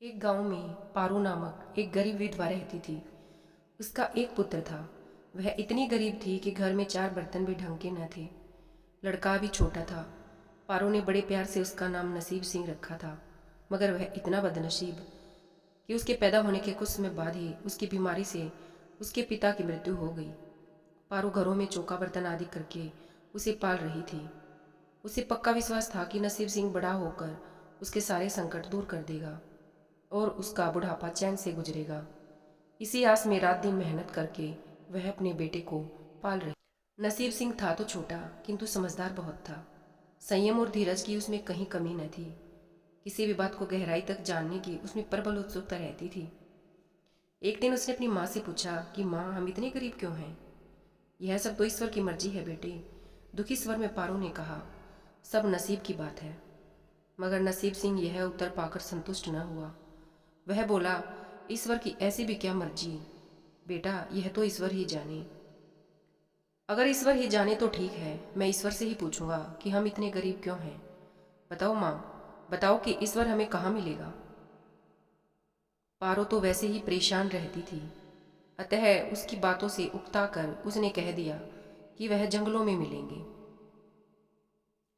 एक गांव में पारो नामक एक गरीब विधवा रहती थी। उसका एक पुत्र था। वह इतनी गरीब थी कि घर में 4 बर्तन भी ढंग के न थे। लड़का भी छोटा था। पारो ने बड़े प्यार से उसका नाम नसीब सिंह रखा था, मगर वह इतना बदनसीब कि उसके पैदा होने के कुछ समय बाद ही उसकी बीमारी से उसके पिता की मृत्यु हो गई। पारो घरों में चौका बर्तन आदि करके उसे पाल रही थी। उसे पक्का विश्वास था कि नसीब सिंह बड़ा होकर उसके सारे संकट दूर कर देगा और उसका बुढ़ापा चैन से गुजरेगा। इसी आस में रात दिन मेहनत करके वह अपने बेटे को पाल रही। नसीब सिंह था तो छोटा, किंतु समझदार बहुत था। संयम और धीरज की उसमें कहीं कमी न थी। किसी भी बात को गहराई तक जानने की उसमें प्रबल उत्सुकता रहती थी। एक दिन उसने अपनी माँ से पूछा कि माँ, हम इतने गरीब क्यों हैं? यह सब तो ईश्वर की मर्जी है बेटे, दुखी स्वर में पारो ने कहा। सब नसीब की बात है। मगर नसीब सिंह यह उत्तर पाकर संतुष्ट न हुआ। वह बोला, ईश्वर की ऐसी भी क्या मर्जी बेटा, यह तो ईश्वर ही जाने। अगर ईश्वर ही जाने तो ठीक है, मैं ईश्वर से ही पूछूंगा कि हम इतने गरीब क्यों हैं। बताओ माँ, बताओ कि ईश्वर हमें कहाँ मिलेगा। पारो तो वैसे ही परेशान रहती थी, अतः उसकी बातों से उकता कर उसने कह दिया कि वह जंगलों में मिलेंगे,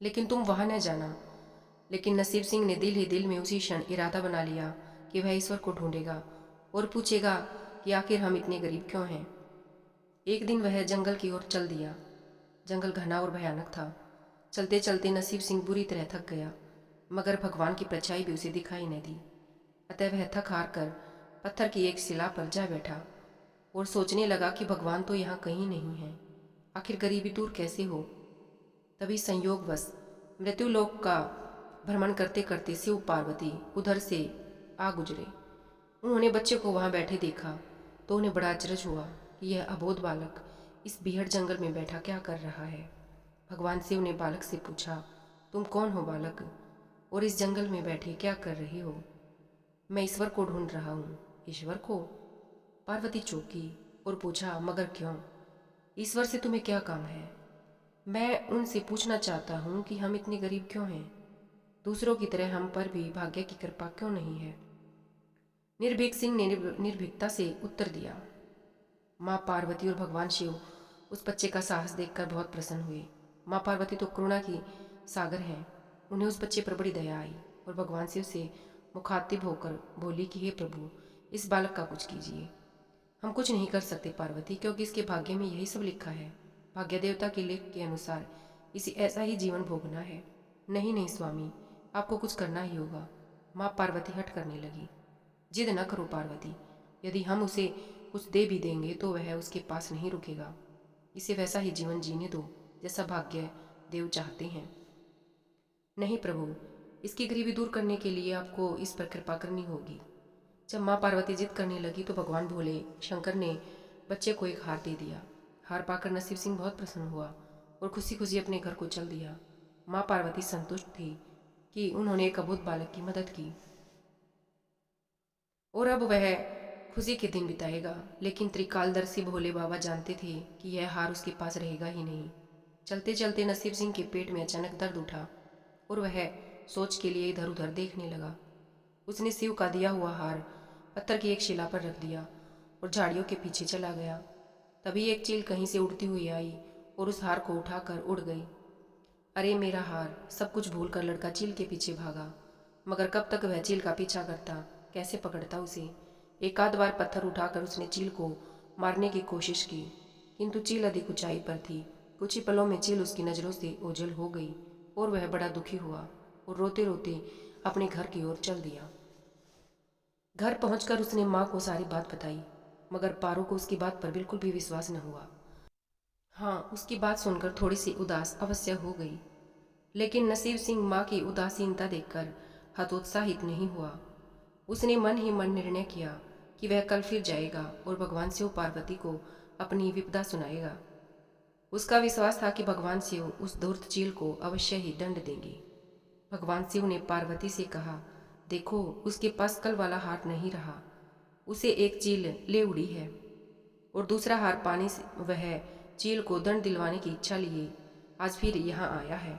लेकिन तुम वहां न जाना। लेकिन नसीब सिंह ने दिल ही दिल में उसी क्षण इरादा बना लिया कि वह ईश्वर को ढूंढेगा और पूछेगा कि आखिर हम इतने गरीब क्यों हैं। एक दिन वह जंगल की ओर चल दिया। जंगल घना और भयानक था। चलते चलते नसीब सिंह बुरी तरह थक गया, मगर भगवान की परछाई भी उसे दिखाई न दी। अतः वह थक हार कर पत्थर की एक शिला पर जा बैठा और सोचने लगा कि भगवान तो यहाँ कहीं नहीं है, आखिर गरीबी दूर कैसे हो। तभी संयोगवश मृत्युलोक का भ्रमण करते करते शिव पार्वती उधर से आ गुजरे। उन्होंने बच्चे को वहां बैठे देखा तो उन्हें बड़ा अचरज हुआ कि यह अबोध बालक इस बीहड़ जंगल में बैठा क्या कर रहा है। भगवान शिव ने बालक से पूछा, तुम कौन हो बालक, और इस जंगल में बैठे क्या कर रहे हो? मैं ईश्वर को ढूंढ रहा हूँ। ईश्वर को? पार्वती चौंकी और पूछा, मगर क्यों? ईश्वर से तुम्हें क्या काम है? मैं उनसे पूछना चाहता हूँ कि हम इतने गरीब क्यों हैं, दूसरों की तरह हम पर भी भाग्य की कृपा क्यों नहीं है। निर्भीक सिंह ने निर्भीकता से उत्तर दिया। माँ पार्वती और भगवान शिव उस बच्चे का साहस देखकर बहुत प्रसन्न हुए। माँ पार्वती तो करुणा की सागर हैं। उन्हें उस बच्चे पर बड़ी दया आई और भगवान शिव से मुखातिब होकर बोली कि हे प्रभु, इस बालक का कुछ कीजिए। हम कुछ नहीं कर सकते पार्वती, क्योंकि इसके भाग्य में यही सब लिखा है। भाग्य देवता के लेख के अनुसार इसे ऐसा ही जीवन भोगना है। नहीं नहीं स्वामी, आपको कुछ करना ही होगा। माँ पार्वती हट करने लगी। जिद न करो पार्वती, यदि हम उसे कुछ दे भी देंगे तो वह उसके पास नहीं रुकेगा। इसे वैसा ही जीवन जीने दो जैसा भाग्य देव चाहते हैं। नहीं प्रभु, इसकी गरीबी दूर करने के लिए आपको इस पर कृपा करनी होगी। जब माँ पार्वती जिद करने लगी तो भगवान भोले शंकर ने बच्चे को एक हार दे दिया। हार पाकर नसीब सिंह बहुत प्रसन्न हुआ और खुशी खुशी अपने घर को चल दिया। माँ पार्वती संतुष्ट थी कि उन्होंने एक अबोध बालक की मदद की और अब वह खुशी के दिन बिताएगा। लेकिन त्रिकालदर्शी भोले बाबा जानते थे कि यह हार उसके पास रहेगा ही नहीं। चलते चलते नसीब सिंह के पेट में अचानक दर्द उठा और वह सोच के लिए इधर उधर देखने लगा। उसने शिव का दिया हुआ हार पत्थर की एक शिला पर रख दिया और झाड़ियों के पीछे चला गया। तभी एक चील कहीं से उड़ती हुई आई और उस हार को उठाकर उड़ गई। अरे मेरा हार! सब कुछ भूलकर लड़का चील के पीछे भागा, मगर कब तक वह चील का पीछा करता, कैसे पकड़ता उसे। एक आध बार पत्थर उठाकर उसने चील को मारने की कोशिश की, किंतु चील अधिक ऊंचाई पर थी। कुछ ही पलों में चील उसकी नज़रों से ओझल हो गई और वह बड़ा दुखी हुआ और रोते रोते अपने घर की ओर चल दिया। घर पहुंचकर उसने माँ को सारी बात बताई, मगर पारो को उसकी बात पर बिल्कुल भी विश्वास न हुआ। हाँ, उसकी बात सुनकर थोड़ी सी उदास अवश्य हो गई, लेकिन नसीब सिंह माँ की उदासीनता देखकर हतोत्साहित नहीं हुआ। उसने मन ही मन निर्णय किया कि वह कल फिर जाएगा और भगवान शिव पार्वती को अपनी विपदा सुनाएगा। उसका विश्वास था कि भगवान शिव उस धूर्त चील को अवश्य ही दंड देंगे। भगवान शिव ने पार्वती से कहा, देखो, उसके पास कल वाला हार नहीं रहा। उसे एक चील ले उड़ी है और दूसरा हार पाने से वह चील को दंड दिलवाने की इच्छा लिए आज फिर यहाँ आया है।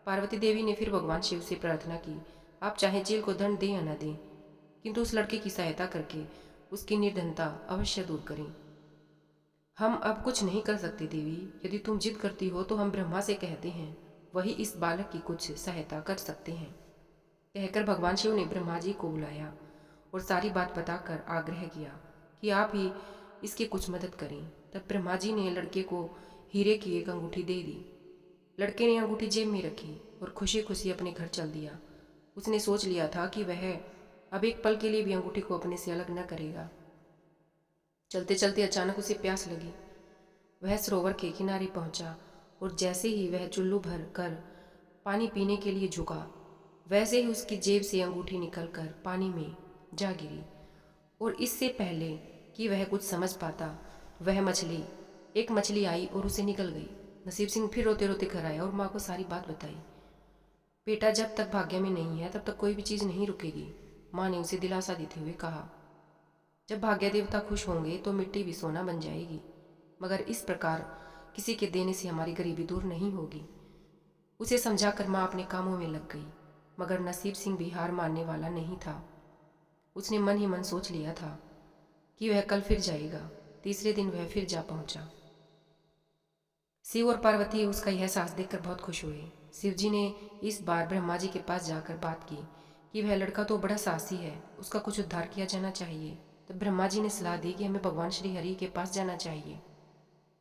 पार्वती देवी ने फिर भगवान शिव से प्रार्थना की, आप चाहे चील को दंड दें या न दें, किंतु उस लड़के की सहायता करके उसकी निर्धनता अवश्य दूर करें। हम अब कुछ नहीं कर सकते देवी, यदि तुम जिद करती हो तो हम ब्रह्मा से कहते हैं, वही इस बालक की कुछ सहायता कर सकते हैं। कहकर भगवान शिव ने ब्रह्मा जी को बुलाया और सारी बात बताकर आग्रह किया कि आप ही इसकी कुछ मदद करें। तब ब्रह्मा जी ने लड़के को हीरे की एक अंगूठी दे दी। लड़के ने अंगूठी जेब में रखी और खुशी खुशी अपने घर चल दिया। उसने सोच लिया था कि वह अब एक पल के लिए भी अंगूठी को अपने से अलग न करेगा। चलते चलते अचानक उसे प्यास लगी। वह सरोवर के किनारे पहुंचा और जैसे ही वह चुल्लू भर कर पानी पीने के लिए झुका, वैसे ही उसकी जेब से अंगूठी निकलकर पानी में जा गिरी। और इससे पहले कि वह कुछ समझ पाता, वह एक मछली आई और उसे निकल गई। नसीब सिंह फिर रोते रोते घर आया और माँ को सारी बात बताई। बेटा, जब तक भाग्य में नहीं है तब तक कोई भी चीज़ नहीं रुकेगी, माँ ने उसे दिलासा देते हुए कहा। जब भाग्य देवता खुश होंगे तो मिट्टी भी सोना बन जाएगी, मगर इस प्रकार किसी के देने से हमारी गरीबी दूर नहीं होगी। उसे समझाकर माँ अपने कामों में लग गई, मगर नसीब सिंह भी हार मानने वाला नहीं था। उसने मन ही मन सोच लिया था कि वह कल फिर जाएगा। तीसरे दिन वह फिर जा पहुंचा। शिव और पार्वती उसका यह साहस देखकर बहुत खुश हुए। शिव जी ने इस बार ब्रह्मा जी के पास जाकर बात की कि वह लड़का तो बड़ा साहसी है, उसका कुछ उद्धार किया जाना चाहिए। तब ब्रह्मा जी ने सलाह दी कि हमें भगवान श्री हरि के पास जाना चाहिए,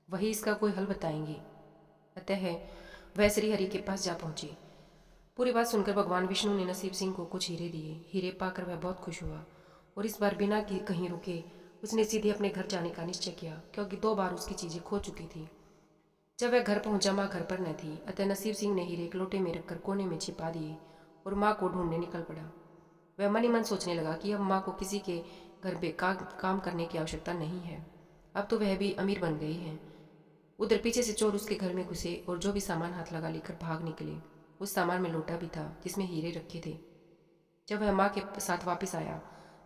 वही इसका कोई हल बताएंगे। अतः वह श्री हरि के पास जा पहुंचे। पूरी बात सुनकर भगवान विष्णु ने नसीब सिंह को कुछ हीरे दिए। हीरे पाकर वह बहुत खुश हुआ और इस बार बिना कहीं रुके उसने सीधे अपने घर जाने का निश्चय किया, क्योंकि 2 बार उसकी चीजें खो चुकी थी। जब वह घर पहुंचा, माँ घर पर न थी। अतः नसीब सिंह ने हीरे एक लोटे में रखकर कोने में छिपा दिए और माँ को ढूंढने निकल पड़ा। वह मन ही मन सोचने लगा कि अब माँ को किसी के घर काम करने की आवश्यकता नहीं है, अब तो वह भी अमीर बन गई है। उधर पीछे से चोर उसके घर में घुसे और जो भी सामान हाथ लगा लेकर भाग निकले। उस सामान में लोटा भी था जिसमें हीरे रखे थे। जब वह माँ के साथ वापस आया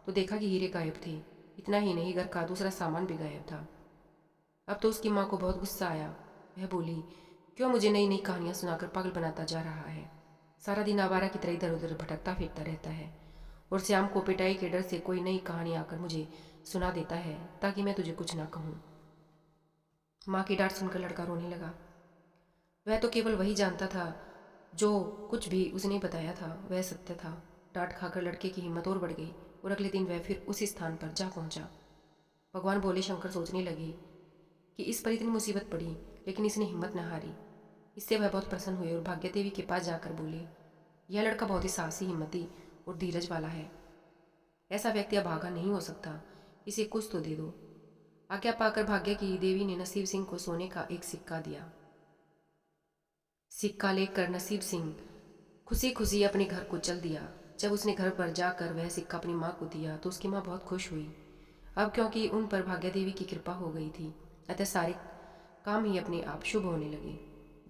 तो देखा कि हीरे गायब थे। इतना ही नहीं, घर का दूसरा सामान भी गायब था। अब तो उसकी माँ को बहुत गुस्सा आया। वह बोली, क्यों मुझे नई नई कहानियां सुनाकर पागल बनाता जा रहा है? सारा दिन आवारा की तरह इधर उधर भटकता फिरता रहता है और शाम को पिटाई के डर से कोई नई कहानी आकर मुझे सुना देता है ताकि मैं तुझे कुछ ना कहूँ। माँ की डांट सुनकर लड़का रोने लगा। वह तो केवल वही जानता था जो कुछ भी उसने बताया था वह सत्य था। डांट खाकर लड़के की हिम्मत और बढ़ गई और अगले दिन वह फिर उसी स्थान पर जा पहुंचा। भगवान भोले शंकर सोचने लगे कि इस पर इतनी मुसीबत पड़ी लेकिन इसने हिम्मत न हारी। इससे वह बहुत प्रसन्न हुए और भाग्य देवी के पास जाकर बोले, यह लड़का बहुत ही साहसी, हिम्मती और धीरज वाला है। ऐसा व्यक्ति अब भागा नहीं हो सकता, इसे कुछ तो दे दो। आज्ञा पाकर भाग्य की देवी ने नसीब सिंह को सोने का एक सिक्का दिया। सिक्का लेकर नसीब सिंह खुशी खुशी अपने घर को चल दिया। जब उसने घर पर जाकर वह सिक्का अपनी माँ को दिया तो उसकी माँ बहुत खुश हुई। अब क्योंकि उन पर भाग्य देवी की कृपा हो गई थी, अतः सारे काम ही अपने आप शुभ होने लगे।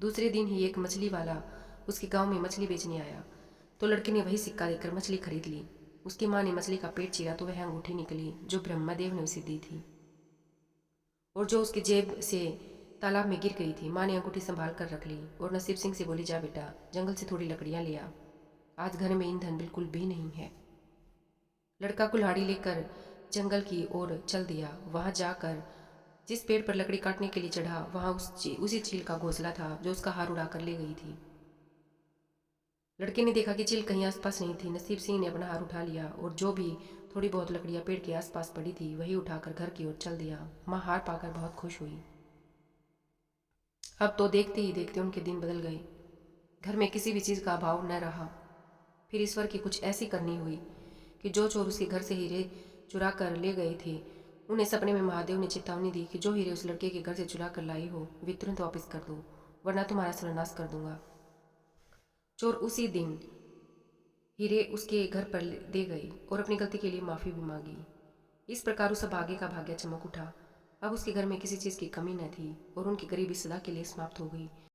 दूसरे दिन ही एक मछली वाला उसके गांव में मछली बेचने आया तो लड़के ने वही सिक्का देकर मछली खरीद ली। उसकी माँ ने मछली का पेट चीरा तो वह अंगूठी निकली जो ब्रह्मदेव ने उसे दी थी और जो उसकी जेब से तालाब में गिर गई थी। माँ ने अंगूठी संभाल कर रख ली और नसीब सिंह से बोली, जा बेटा, जंगल से थोड़ी लकड़ियां ले आ, आज घर में ईंधन बिल्कुल भी नहीं है। लड़का कुल्हाड़ी लेकर जंगल की ओर चल दिया। वहां जाकर जिस पेड़ पर लकड़ी काटने के लिए चढ़ा वहां उसी चील का घोंसला था जो उसका हार उड़ाकर ले गई थी। लड़के ने देखा कि चील कहीं आसपास नहीं थी। नसीब सिंह ने अपना हार उठा लिया और जो भी थोड़ी बहुत लकड़ियां पेड़ के आसपास पड़ी थी वही उठाकर घर की ओर चल दिया। माँ हार पाकर बहुत खुश हुई। अब तो देखते ही देखते उनके दिन बदल गए। घर में किसी भी चीज़ का अभाव न रहा। फिर ईश्वर की कुछ ऐसी करनी हुई कि जो चोर उसके घर से हीरे चुरा कर ले गए थे, उन्हें सपने में महादेव ने चेतावनी दी कि जो हीरे उस लड़के के घर से चुरा कर लाई हो वे तुरंत वापस कर दो, वरना तुम्हारा सर्वनाश कर दूंगा। चोर उसी दिन हीरे उसके घर पर दे गए और अपनी गलती के लिए माफ़ी भी मांगी। इस प्रकार उस भाग्य का भाग्य चमक उठा। अब उसके घर में किसी चीज़ की कमी न थी और उनकी गरीबी सदा के लिए समाप्त हो गई।